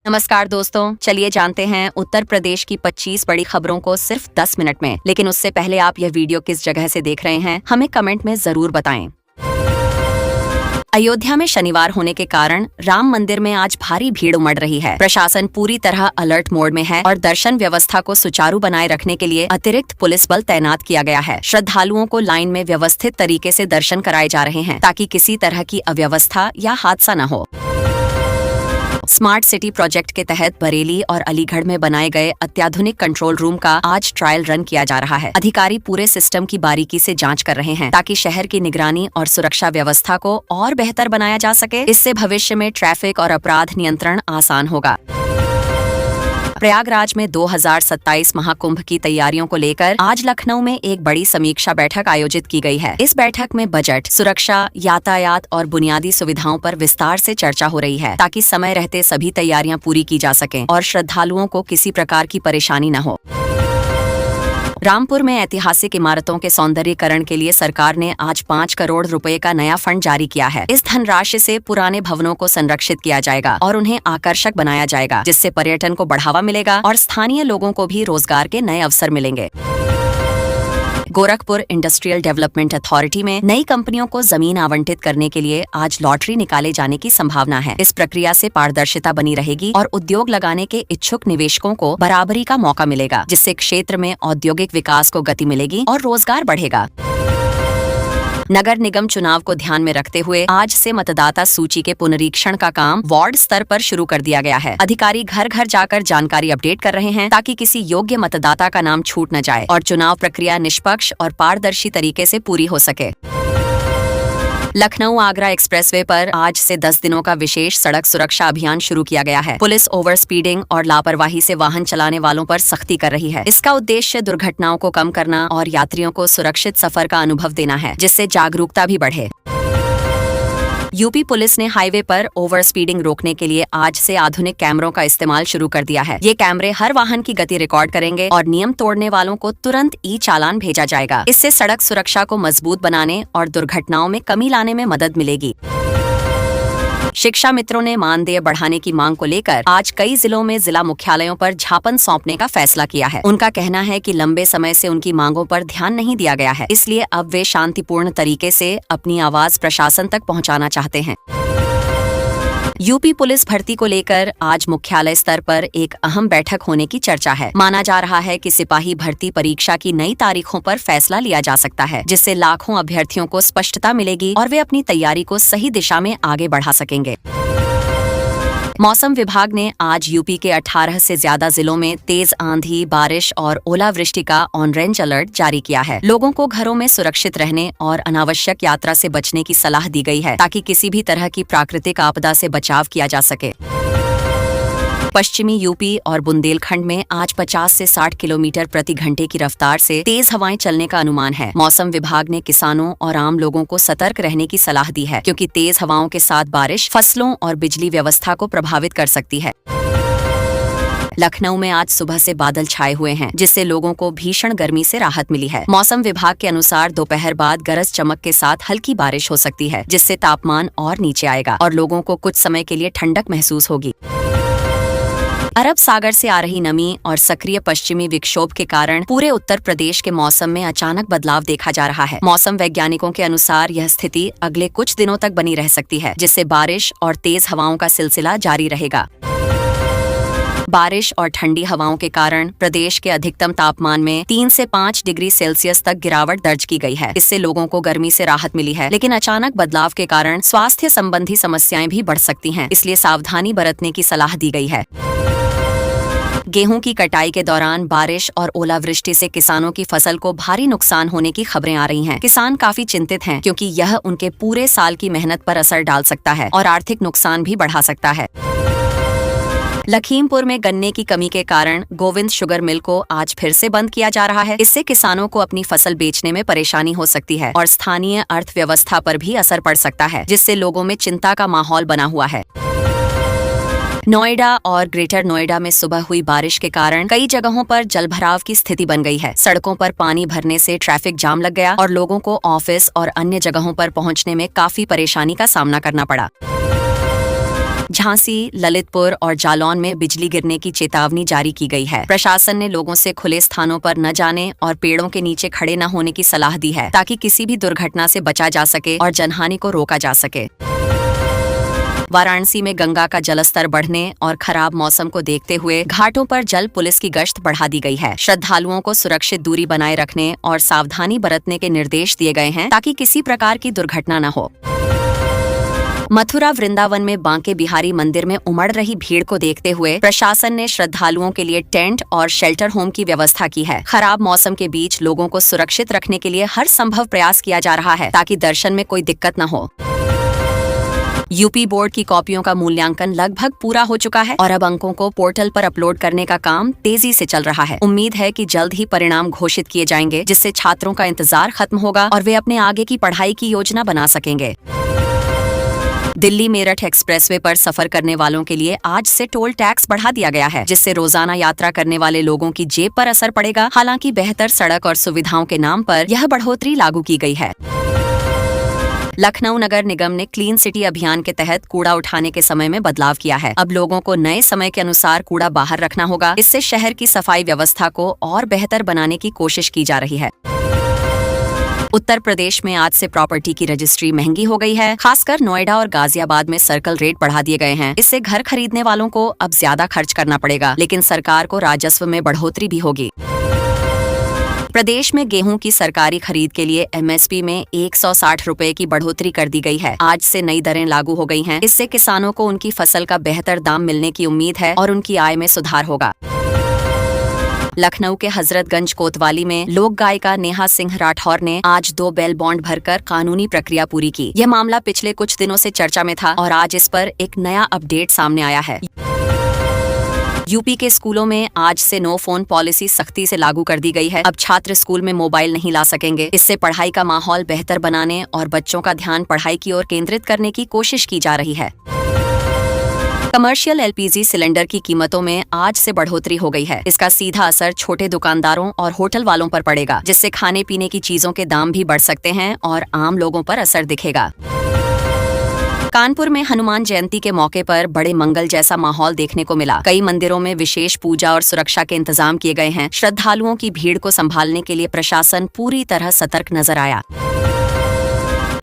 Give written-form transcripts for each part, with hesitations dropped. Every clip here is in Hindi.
नमस्कार दोस्तों, चलिए जानते हैं उत्तर प्रदेश की 25 बड़ी खबरों को सिर्फ 10 मिनट में। लेकिन उससे पहले आप यह वीडियो किस जगह से देख रहे हैं, हमें कमेंट में जरूर बताएं। अयोध्या में शनिवार होने के कारण राम मंदिर में आज भारी भीड़ उमड़ रही है। प्रशासन पूरी तरह अलर्ट मोड में है और दर्शन व्यवस्था को सुचारू बनाए रखने के लिए अतिरिक्त पुलिस बल तैनात किया गया है। श्रद्धालुओं को लाइन में व्यवस्थित तरीके से दर्शन कराए जा रहे हैं ताकि किसी तरह की अव्यवस्था या हादसा न हो। स्मार्ट सिटी प्रोजेक्ट के तहत बरेली और अलीगढ़ में बनाए गए अत्याधुनिक कंट्रोल रूम का आज ट्रायल रन किया जा रहा है। अधिकारी पूरे सिस्टम की बारीकी से जांच कर रहे हैं ताकि शहर की निगरानी और सुरक्षा व्यवस्था को और बेहतर बनाया जा सके। इससे भविष्य में ट्रैफिक और अपराध नियंत्रण आसान होगा। प्रयागराज में 2027 महाकुंभ की तैयारियों को लेकर आज लखनऊ में एक बड़ी समीक्षा बैठक आयोजित की गई है। इस बैठक में बजट, सुरक्षा, यातायात और बुनियादी सुविधाओं पर विस्तार से चर्चा हो रही है ताकि समय रहते सभी तैयारियां पूरी की जा सकें और श्रद्धालुओं को किसी प्रकार की परेशानी न हो। रामपुर में ऐतिहासिक इमारतों के सौंदर्यीकरण के लिए सरकार ने आज 5 करोड़ रुपए का नया फंड जारी किया है। इस धनराशि से पुराने भवनों को संरक्षित किया जाएगा और उन्हें आकर्षक बनाया जाएगा, जिससे पर्यटन को बढ़ावा मिलेगा और स्थानीय लोगों को भी रोजगार के नए अवसर मिलेंगे। गोरखपुर इंडस्ट्रियल डेवलपमेंट अथॉरिटी में नई कंपनियों को जमीन आवंटित करने के लिए आज लॉटरी निकाले जाने की संभावना है। इस प्रक्रिया से पारदर्शिता बनी रहेगी और उद्योग लगाने के इच्छुक निवेशकों को बराबरी का मौका मिलेगा, जिससे क्षेत्र में औद्योगिक विकास को गति मिलेगी और रोजगार बढ़ेगा। नगर निगम चुनाव को ध्यान में रखते हुए आज से मतदाता सूची के पुनरीक्षण का काम वार्ड स्तर पर शुरू कर दिया गया है। अधिकारी घर घर जाकर जानकारी अपडेट कर रहे हैं ताकि किसी योग्य मतदाता का नाम छूट न जाए और चुनाव प्रक्रिया निष्पक्ष और पारदर्शी तरीके से पूरी हो सके। लखनऊ आगरा एक्सप्रेसवे पर आज से 10 दिनों का विशेष सड़क सुरक्षा अभियान शुरू किया गया है। पुलिस ओवर स्पीडिंग और लापरवाही से वाहन चलाने वालों पर सख्ती कर रही है। इसका उद्देश्य दुर्घटनाओं को कम करना और यात्रियों को सुरक्षित सफर का अनुभव देना है, जिससे जागरूकता भी बढ़े। यूपी पुलिस ने हाईवे पर ओवर स्पीडिंग रोकने के लिए आज से आधुनिक कैमरों का इस्तेमाल शुरू कर दिया है। ये कैमरे हर वाहन की गति रिकॉर्ड करेंगे और नियम तोड़ने वालों को तुरंत ई-चालान भेजा जाएगा। इससे सड़क सुरक्षा को मजबूत बनाने और दुर्घटनाओं में कमी लाने में मदद मिलेगी। शिक्षा मित्रों ने मानदेय बढ़ाने की मांग को लेकर आज कई जिलों में जिला मुख्यालयों पर ज्ञापन सौंपने का फैसला किया है। उनका कहना है कि लंबे समय से उनकी मांगों पर ध्यान नहीं दिया गया है, इसलिए अब वे शांतिपूर्ण तरीके से अपनी आवाज प्रशासन तक पहुंचाना चाहते हैं। यूपी पुलिस भर्ती को लेकर आज मुख्यालय स्तर पर एक अहम बैठक होने की चर्चा है। माना जा रहा है कि सिपाही भर्ती परीक्षा की नई तारीखों पर फैसला लिया जा सकता है, जिससे लाखों अभ्यर्थियों को स्पष्टता मिलेगी और वे अपनी तैयारी को सही दिशा में आगे बढ़ा सकेंगे। मौसम विभाग ने आज यूपी के 18 से ज्यादा जिलों में तेज आंधी, बारिश और ओलावृष्टि का ऑरेंज अलर्ट जारी किया है। लोगों को घरों में सुरक्षित रहने और अनावश्यक यात्रा से बचने की सलाह दी गई है ताकि किसी भी तरह की प्राकृतिक आपदा से बचाव किया जा सके। पश्चिमी यूपी और बुंदेलखंड में आज 50 से 60 किलोमीटर प्रति घंटे की रफ्तार से तेज हवाएं चलने का अनुमान है। मौसम विभाग ने किसानों और आम लोगों को सतर्क रहने की सलाह दी है, क्योंकि तेज हवाओं के साथ बारिश फसलों और बिजली व्यवस्था को प्रभावित कर सकती है। लखनऊ में आज सुबह से बादल छाए हुए हैं, जिससे लोगों को भीषण गर्मी से राहत मिली है। मौसम विभाग के अनुसार दोपहर बाद गरज चमक के साथ हल्की बारिश हो सकती है, जिससे तापमान और नीचे आएगा और लोगों को कुछ समय के लिए ठंडक महसूस होगी। अरब सागर से आ रही नमी और सक्रिय पश्चिमी विक्षोभ के कारण पूरे उत्तर प्रदेश के मौसम में अचानक बदलाव देखा जा रहा है। मौसम वैज्ञानिकों के अनुसार यह स्थिति अगले कुछ दिनों तक बनी रह सकती है, जिससे बारिश और तेज हवाओं का सिलसिला जारी रहेगा। बारिश और ठंडी हवाओं के कारण प्रदेश के अधिकतम तापमान में 3 से 5 डिग्री सेल्सियस तक गिरावट दर्ज की गई है। इससे लोगों को गर्मी से राहत मिली है, लेकिन अचानक बदलाव के कारण स्वास्थ्य संबंधी समस्याएं भी बढ़ सकती हैं, इसलिए सावधानी बरतने की सलाह दी गई है। गेहूं की कटाई के दौरान बारिश और ओलावृष्टि से किसानों की फसल को भारी नुकसान होने की खबरें आ रही हैं। किसान काफी चिंतित हैं, क्योंकि यह उनके पूरे साल की मेहनत पर असर डाल सकता है और आर्थिक नुकसान भी बढ़ा सकता है। लखीमपुर में गन्ने की कमी के कारण गोविंद शुगर मिल को आज फिर से बंद किया जा रहा है। इससे किसानों को अपनी फसल बेचने में परेशानी हो सकती है और स्थानीय अर्थव्यवस्था पर भी असर पड़ सकता है, जिससे लोगों में चिंता का माहौल बना हुआ है। नोएडा और ग्रेटर नोएडा में सुबह हुई बारिश के कारण कई जगहों पर जलभराव की स्थिति बन गई है। सड़कों पर पानी भरने से ट्रैफिक जाम लग गया और लोगों को ऑफिस और अन्य जगहों पर पहुंचने में काफी परेशानी का सामना करना पड़ा। झांसी, ललितपुर और जालौन में बिजली गिरने की चेतावनी जारी की गई है। प्रशासन ने लोगों से खुले स्थानों पर न जाने और पेड़ों के नीचे खड़े न होने की सलाह दी है ताकि किसी भी दुर्घटना से बचा जा सके और जनहानि को रोका जा सके। वाराणसी में गंगा का जलस्तर बढ़ने और खराब मौसम को देखते हुए घाटों पर जल पुलिस की गश्त बढ़ा दी गई है। श्रद्धालुओं को सुरक्षित दूरी बनाए रखने और सावधानी बरतने के निर्देश दिए गए हैं ताकि किसी प्रकार की दुर्घटना न हो। मथुरा वृंदावन में बांके बिहारी मंदिर में उमड़ रही भीड़ को देखते हुए प्रशासन ने श्रद्धालुओं के लिए टेंट और शेल्टर होम की व्यवस्था की है। खराब मौसम के बीच लोगों को सुरक्षित रखने के लिए हर संभव प्रयास किया जा रहा है ताकि दर्शन में कोई दिक्कत न हो। यूपी बोर्ड की कॉपियों का मूल्यांकन लगभग पूरा हो चुका है और अब अंकों को पोर्टल पर अपलोड करने का काम तेजी से चल रहा है। उम्मीद है कि जल्द ही परिणाम घोषित किए जाएंगे, जिससे छात्रों का इंतजार खत्म होगा और वे अपने आगे की पढ़ाई की योजना बना सकेंगे। दिल्ली मेरठ एक्सप्रेसवे पर सफर करने वालों के लिए आज से टोल टैक्स बढ़ा दिया गया है, जिससे रोजाना यात्रा करने वाले लोगों की जेब पर असर पड़ेगा। हालांकि बेहतर सड़क और सुविधाओं के नाम पर यह बढ़ोतरी लागू की गई है। लखनऊ नगर निगम ने क्लीन सिटी अभियान के तहत कूड़ा उठाने के समय में बदलाव किया है। अब लोगों को नए समय के अनुसार कूड़ा बाहर रखना होगा। इससे शहर की सफाई व्यवस्था को और बेहतर बनाने की कोशिश की जा रही है। उत्तर प्रदेश में आज से प्रॉपर्टी की रजिस्ट्री महंगी हो गई है। खासकर नोएडा और गाजियाबाद में सर्कल रेट बढ़ा दिए गए हैं। इससे घर खरीदने वालों को अब ज्यादा खर्च करना पड़ेगा, लेकिन सरकार को राजस्व में बढ़ोतरी भी होगी। प्रदेश में गेहूं की सरकारी खरीद के लिए एमएसपी में 160 रुपए की बढ़ोतरी कर दी गई है। आज से नई दरें लागू हो गई हैं। इससे किसानों को उनकी फसल का बेहतर दाम मिलने की उम्मीद है और उनकी आय में सुधार होगा। लखनऊ के हजरतगंज कोतवाली में लोक गायिका नेहा सिंह राठौर ने आज 2 बेल बॉन्ड भरकर कानूनी प्रक्रिया पूरी की। यह मामला पिछले कुछ दिनों से चर्चा में था और आज इस पर एक नया अपडेट सामने आया है। यूपी के स्कूलों में आज से नो फोन पॉलिसी सख्ती से लागू कर दी गई है। अब छात्र स्कूल में मोबाइल नहीं ला सकेंगे। इससे पढ़ाई का माहौल बेहतर बनाने और बच्चों का ध्यान पढ़ाई की ओर केंद्रित करने की कोशिश की जा रही है। कमर्शियल एलपीजी सिलेंडर की कीमतों में आज से बढ़ोतरी हो गई है। इसका सीधा असर छोटे दुकानदारों और होटल वालों पर पड़ेगा, जिससे खाने पीने की चीजों के दाम भी बढ़ सकते हैं और आम लोगों पर असर दिखेगा। कानपुर में हनुमान जयंती के मौके पर बड़े मंगल जैसा माहौल देखने को मिला। कई मंदिरों में विशेष पूजा और सुरक्षा के इंतजाम किए गए हैं। श्रद्धालुओं की भीड़ को संभालने के लिए प्रशासन पूरी तरह सतर्क नजर आया।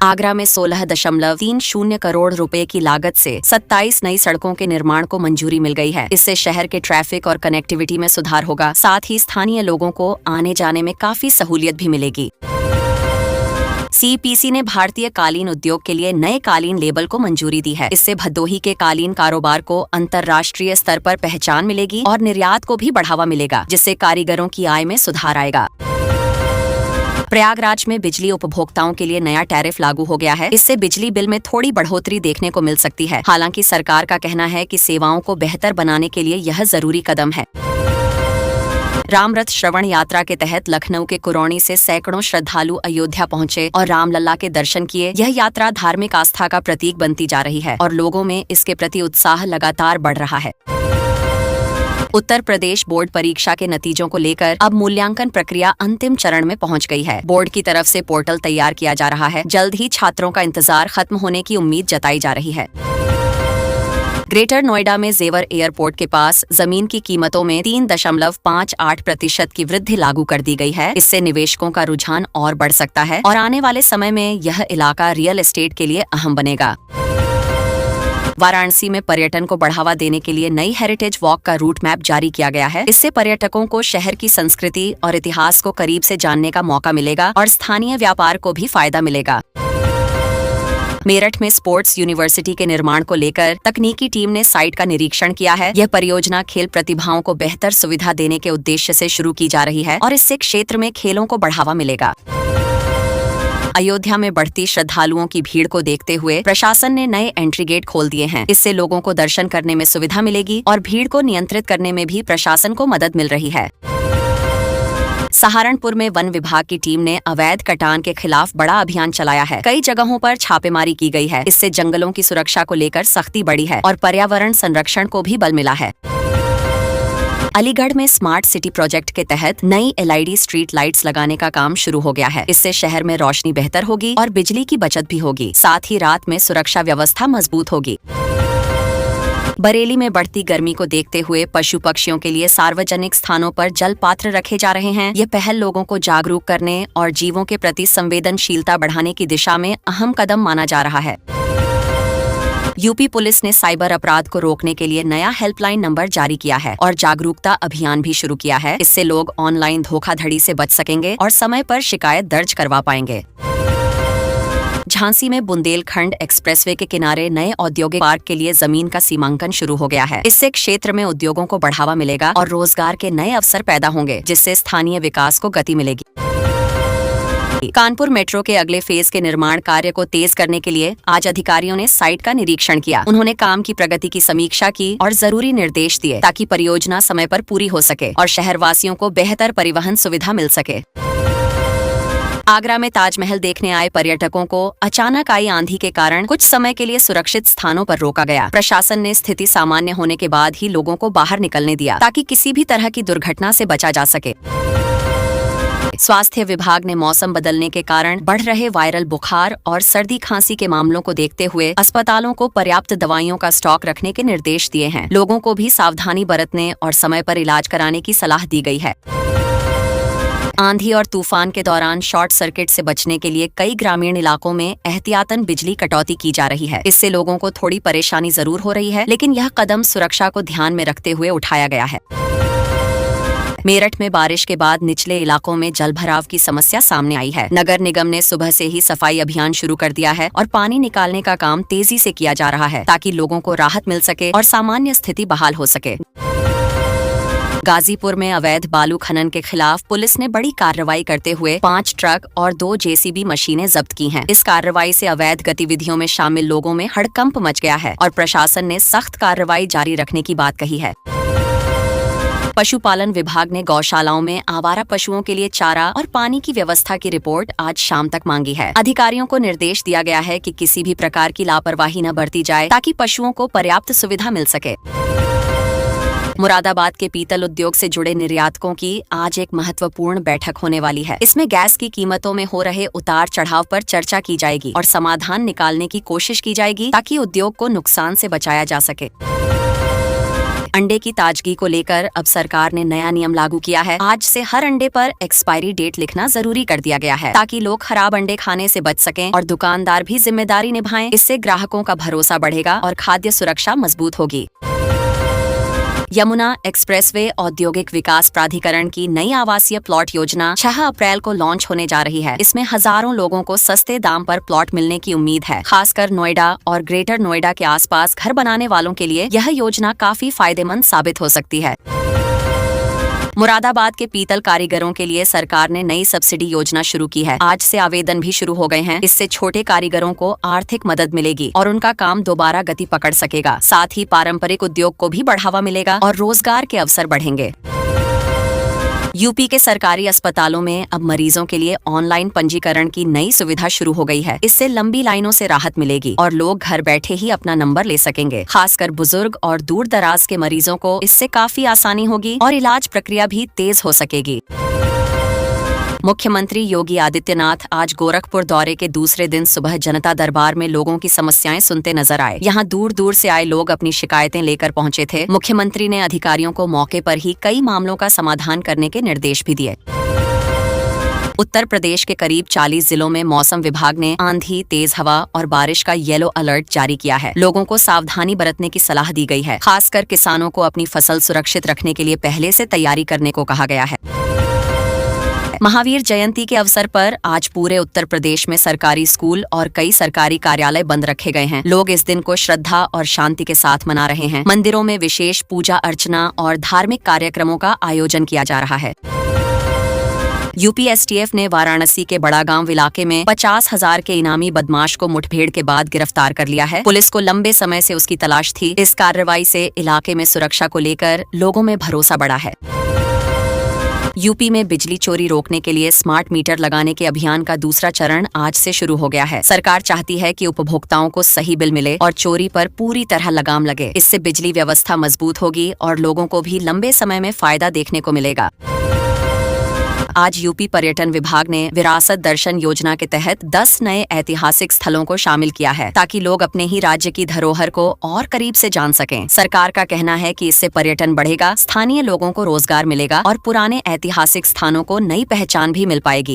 आगरा में 16.30 करोड़ रुपए की लागत से 27 नई सड़कों के निर्माण को मंजूरी मिल गई है। इससे शहर के ट्रैफिक और कनेक्टिविटी में सुधार होगा। साथ ही स्थानीय लोगों को आने जाने में काफी सहूलियत भी मिलेगी। सीपीसी ने भारतीय कालीन उद्योग के लिए नए कालीन लेबल को मंजूरी दी है। इससे भदोही के कालीन कारोबार को अंतर्राष्ट्रीय स्तर पर पहचान मिलेगी और निर्यात को भी बढ़ावा मिलेगा, जिससे कारीगरों की आय में सुधार आएगा। प्रयागराज में बिजली उपभोक्ताओं के लिए नया टैरिफ लागू हो गया है। इससे बिजली बिल में थोड़ी बढ़ोतरी देखने को मिल सकती है। हालांकि सरकार का कहना है कि सेवाओं को बेहतर बनाने के लिए यह जरूरी कदम है। रामरथ श्रवण यात्रा के तहत लखनऊ के कुरौनी से सैकड़ों श्रद्धालु अयोध्या पहुंचे और रामलला के दर्शन किए। यह यात्रा धार्मिक आस्था का प्रतीक बनती जा रही है और लोगों में इसके प्रति उत्साह लगातार बढ़ रहा है। उत्तर प्रदेश बोर्ड परीक्षा के नतीजों को लेकर अब मूल्यांकन प्रक्रिया अंतिम चरण में पहुंच गई है। बोर्ड की तरफ से पोर्टल तैयार किया जा रहा है। जल्द ही छात्रों का इंतजार खत्म होने की उम्मीद जताई जा रही है। ग्रेटर नोएडा में जेवर एयरपोर्ट के पास जमीन की कीमतों में 3.58% की वृद्धि लागू कर दी गई है। इससे निवेशकों का रुझान और बढ़ सकता है और आने वाले समय में यह इलाका रियल एस्टेट के लिए अहम बनेगा। वाराणसी में पर्यटन को बढ़ावा देने के लिए नई हेरिटेज वॉक का रूट मैप जारी किया गया है। इससे पर्यटकों को शहर की संस्कृति और इतिहास को करीब से जानने का मौका मिलेगा और स्थानीय व्यापार को भी फायदा मिलेगा। मेरठ में स्पोर्ट्स यूनिवर्सिटी के निर्माण को लेकर तकनीकी टीम ने साइट का निरीक्षण किया है। यह परियोजना खेल प्रतिभाओं को बेहतर सुविधा देने के उद्देश्य से शुरू की जा रही है और इससे क्षेत्र में खेलों को बढ़ावा मिलेगा। अयोध्या में बढ़ती श्रद्धालुओं की भीड़ को देखते हुए प्रशासन ने नए एंट्री गेट खोल दिए हैं। इससे लोगों को दर्शन करने में सुविधा मिलेगी और भीड़ को नियंत्रित करने में भी प्रशासन को मदद मिल रही है। सहारनपुर में वन विभाग की टीम ने अवैध कटान के खिलाफ बड़ा अभियान चलाया है। कई जगहों पर छापेमारी की गई है। इससे जंगलों की सुरक्षा को लेकर सख्ती बढ़ी है और पर्यावरण संरक्षण को भी बल मिला है। अलीगढ़ में स्मार्ट सिटी प्रोजेक्ट के तहत नई एलईडी स्ट्रीट लाइट्स लगाने का काम शुरू हो गया है। इससे शहर में रोशनी बेहतर होगी और बिजली की बचत भी होगी। साथ ही रात में सुरक्षा व्यवस्था मजबूत होगी। बरेली में बढ़ती गर्मी को देखते हुए पशु पक्षियों के लिए सार्वजनिक स्थानों पर जल पात्र रखे जा रहे हैं। ये पहल लोगों को जागरूक करने और जीवों के प्रति संवेदनशीलता बढ़ाने की दिशा में अहम कदम माना जा रहा है। यूपी पुलिस ने साइबर अपराध को रोकने के लिए नया हेल्पलाइन नंबर जारी किया है और जागरूकता अभियान भी शुरू किया है। इससे लोग ऑनलाइन धोखाधड़ी से बच सकेंगे और समय पर शिकायत दर्ज करवा पाएंगे। झांसी में बुंदेलखंड एक्सप्रेसवे के किनारे नए औद्योगिक पार्क के लिए जमीन का सीमांकन शुरू हो गया है। इससे क्षेत्र में उद्योगों को बढ़ावा मिलेगा और रोजगार के नए अवसर पैदा होंगे, जिससे स्थानीय विकास को गति मिलेगी। कानपुर मेट्रो के अगले फेज के निर्माण कार्य को तेज करने के लिए आज अधिकारियों ने साइट का निरीक्षण किया। उन्होंने काम की प्रगति की समीक्षा की और जरूरी निर्देश दिए ताकि परियोजना समय पर पूरी हो सके और शहरवासियों को बेहतर परिवहन सुविधा मिल सके। आगरा में ताजमहल देखने आए पर्यटकों को अचानक आई आंधी के कारण कुछ समय के लिए सुरक्षित स्थानों पर रोका गया। प्रशासन ने स्थिति सामान्य होने के बाद ही लोगों को बाहर निकलने दिया ताकि किसी भी तरह की दुर्घटना से बचा जा सके। स्वास्थ्य विभाग ने मौसम बदलने के कारण बढ़ रहे वायरल बुखार और सर्दी खांसी के मामलों को देखते हुए अस्पतालों को पर्याप्त दवाइयों का स्टॉक रखने के निर्देश दिए हैं। लोगों को भी सावधानी बरतने और समय पर इलाज कराने की सलाह दी गई है। आंधी और तूफान के दौरान शॉर्ट सर्किट से बचने के लिए कई ग्रामीण इलाकों में एहतियातन बिजली कटौती की जा रही है। इससे लोगों को थोड़ी परेशानी जरूर हो रही है, लेकिन यह कदम सुरक्षा को ध्यान में रखते हुए उठाया गया है। मेरठ में बारिश के बाद निचले इलाकों में जलभराव की समस्या सामने आई है। नगर निगम ने सुबह से ही सफाई अभियान शुरू कर दिया है और पानी निकालने का काम तेजी से किया जा रहा है ताकि लोगों को राहत मिल सके और सामान्य स्थिति बहाल हो सके। गाजीपुर में अवैध बालू खनन के खिलाफ पुलिस ने बड़ी कार्रवाई करते हुए 5 ट्रक और 2 जेसीबी मशीनें जब्त की हैं। इस कार्रवाई से अवैध गतिविधियों में शामिल लोगों में हड़कंप मच गया है और प्रशासन ने सख्त कार्रवाई जारी रखने की बात कही है। पशुपालन विभाग ने गौशालाओं में आवारा पशुओं के लिए चारा और पानी की व्यवस्था की रिपोर्ट आज शाम तक मांगी है। अधिकारियों को निर्देश दिया गया है कि किसी भी प्रकार की लापरवाही न बरती जाए ताकि पशुओं को पर्याप्त सुविधा मिल सके। मुरादाबाद के पीतल उद्योग से जुड़े निर्यातकों की आज एक महत्वपूर्ण बैठक होने वाली है। इसमें गैस की कीमतों में हो रहे उतार चढ़ाव पर चर्चा की जाएगी और समाधान निकालने की कोशिश की जाएगी ताकि उद्योग को नुकसान से बचाया जा सके। अंडे की ताजगी को लेकर अब सरकार ने नया नियम लागू किया है। आज से हर अंडे पर एक्सपायरी डेट लिखना जरूरी कर दिया गया है ताकि लोग खराब अंडे खाने से बच सकें और दुकानदार भी जिम्मेदारी निभाएं। इससे ग्राहकों का भरोसा बढ़ेगा और खाद्य सुरक्षा मजबूत होगी। यमुना एक्सप्रेसवे औद्योगिक विकास प्राधिकरण की नई आवासीय प्लॉट योजना 6 अप्रैल को लॉन्च होने जा रही है। इसमें हजारों लोगों को सस्ते दाम पर प्लॉट मिलने की उम्मीद है। खासकर नोएडा और ग्रेटर नोएडा के आसपास घर बनाने वालों के लिए यह योजना काफी फायदेमंद साबित हो सकती है। मुरादाबाद के पीतल कारीगरों के लिए सरकार ने नई सब्सिडी योजना शुरू की है। आज से आवेदन भी शुरू हो गए हैं। इससे छोटे कारीगरों को आर्थिक मदद मिलेगी और उनका काम दोबारा गति पकड़ सकेगा। साथ ही पारंपरिक उद्योग को भी बढ़ावा मिलेगा और रोजगार के अवसर बढ़ेंगे। यूपी के सरकारी अस्पतालों में अब मरीजों के लिए ऑनलाइन पंजीकरण की नई सुविधा शुरू हो गई है। इससे लंबी लाइनों से राहत मिलेगी और लोग घर बैठे ही अपना नंबर ले सकेंगे। खासकर बुजुर्ग और दूर दराज के मरीजों को इससे काफी आसानी होगी और इलाज प्रक्रिया भी तेज हो सकेगी। मुख्यमंत्री योगी आदित्यनाथ आज गोरखपुर दौरे के दूसरे दिन सुबह जनता दरबार में लोगों की समस्याएं सुनते नजर आए। यहाँ दूर दूर से आए लोग अपनी शिकायतें लेकर पहुंचे थे। मुख्यमंत्री ने अधिकारियों को मौके पर ही कई मामलों का समाधान करने के निर्देश भी दिए। उत्तर प्रदेश के करीब 40 जिलों में मौसम विभाग ने आंधी, तेज हवा और बारिश का येलो अलर्ट जारी किया है। लोगों को सावधानी बरतने की सलाह दी गई है। खासकर किसानों को अपनी फसल सुरक्षित रखने के लिए पहले से तैयारी करने को कहा गया है। महावीर जयंती के अवसर पर आज पूरे उत्तर प्रदेश में सरकारी स्कूल और कई सरकारी कार्यालय बंद रखे गए हैं। लोग इस दिन को श्रद्धा और शांति के साथ मना रहे हैं। मंदिरों में विशेष पूजा अर्चना और धार्मिक कार्यक्रमों का आयोजन किया जा रहा है। यूपी एसटीएफ ने वाराणसी के बड़ा गांव इलाके में 50,000 के इनामी बदमाश को मुठभेड़ के बाद गिरफ्तार कर लिया है। पुलिस को लंबे समय से उसकी तलाश थी। इस कार्रवाई से इलाके में सुरक्षा को लेकर लोगों में भरोसा बढ़ा है। यूपी में बिजली चोरी रोकने के लिए स्मार्ट मीटर लगाने के अभियान का दूसरा चरण आज से शुरू हो गया है। सरकार चाहती है कि उपभोक्ताओं को सही बिल मिले और चोरी पर पूरी तरह लगाम लगे। इससे बिजली व्यवस्था मजबूत होगी और लोगों को भी लंबे समय में फायदा देखने को मिलेगा। आज यूपी पर्यटन विभाग ने विरासत दर्शन योजना के तहत 10 नए ऐतिहासिक स्थलों को शामिल किया है, ताकि लोग अपने ही राज्य की धरोहर को और करीब से जान सकें। सरकार का कहना है कि इससे पर्यटन बढ़ेगा, स्थानीय लोगों को रोजगार मिलेगा और पुराने ऐतिहासिक स्थानों को नई पहचान भी मिल पाएगी।